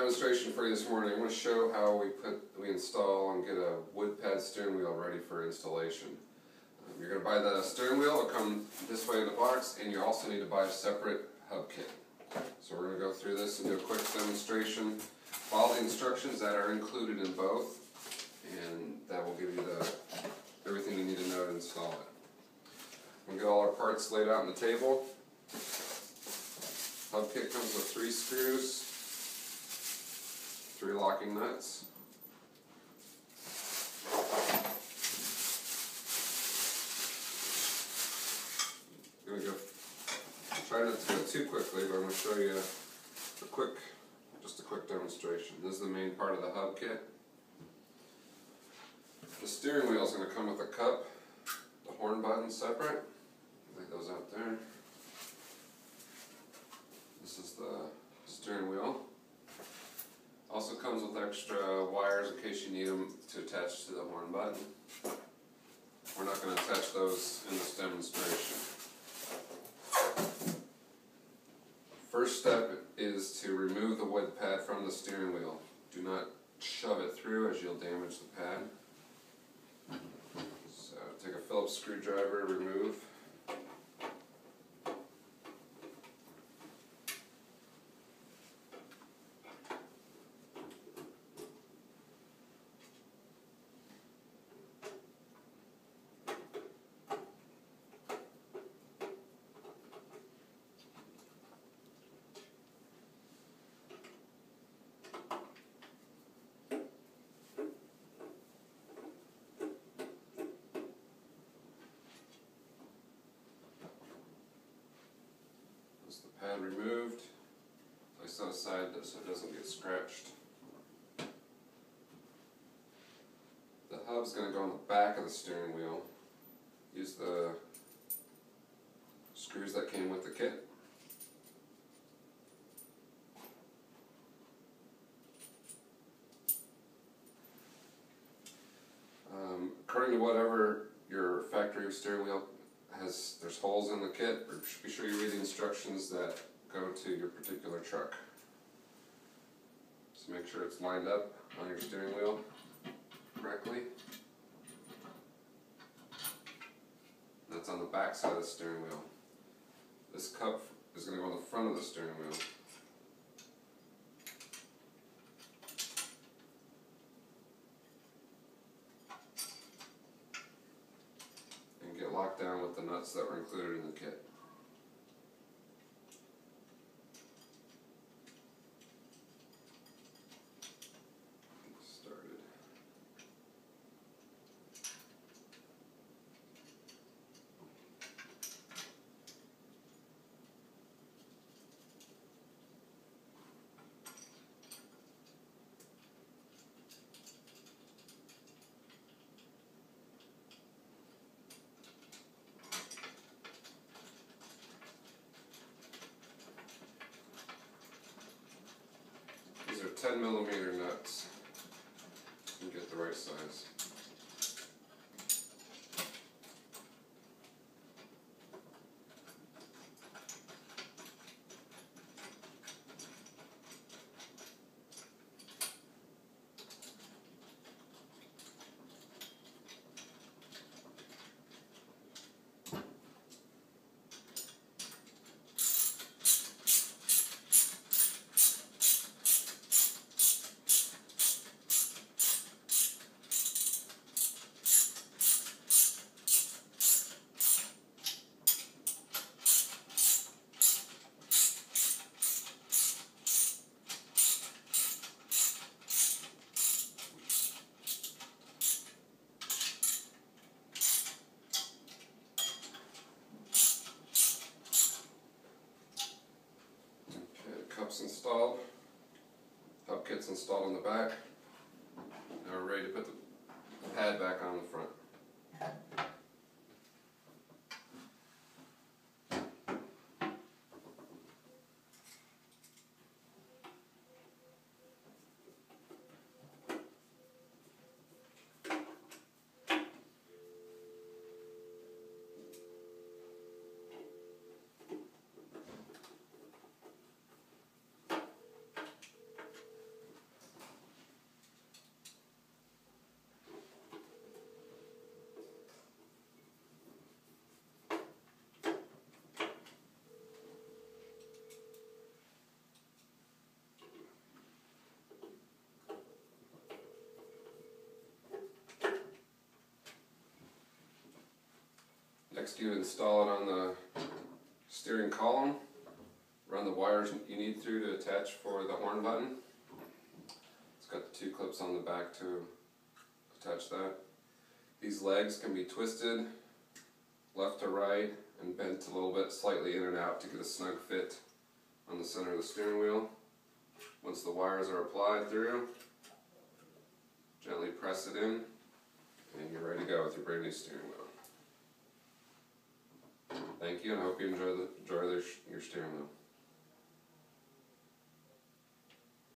demonstration for you this morning. I'm going to show how we install and get a wood pad steering wheel ready for installation. You're going to buy the steering wheel. It'll come this way in the box, and you also need to buy a separate hub kit. So we're going to go through this and do a quick demonstration. Follow the instructions that are included in both, and that will give you everything you need to know to install it. We'll get all our parts laid out on the table. Hub kit comes with 3 screws, 3 locking nuts. I'm going to try not to go too quickly, but I'm going to show you just a quick demonstration. This is the main part of the hub kit. The steering wheel is going to come with a cup, the horn button separate. Lay those out there. This is the steering wheel. Also comes with extra wires in case you need them to attach to the horn button. We're not going to attach those in this demonstration. First step is to remove the wood pad from the steering wheel. Do not shove it through as you'll damage the pad. So take a Phillips screwdriver, remove. The pad removed. Place that aside so it doesn't get scratched. The hub's going to go on the back of the steering wheel. Use the screws that came with the kit. According to whatever your factory steering wheel has, there's holes in the kit. Be sure you read the instructions that go to your particular truck. Just make sure it's lined up on your steering wheel correctly. That's on the back side of the steering wheel. This cup is going to go on the front of the steering wheel. Get locked down with the nuts that were included in the kit. Started. These are 10mm nuts. You get the right size. Cups installed, hub kit's installed on the back. Now we're ready to put the pad back on the front. Next you install it on the steering column. Run the wires you need through to attach for the horn button. It's got the 2 clips on the back to attach that. These legs can be twisted left to right and bent a little bit slightly in and out to get a snug fit on the center of the steering wheel. Once the wires are applied through, gently press it in and you're ready to go with your brand new steering wheel. Thank you, and I hope you enjoy your steering wheel.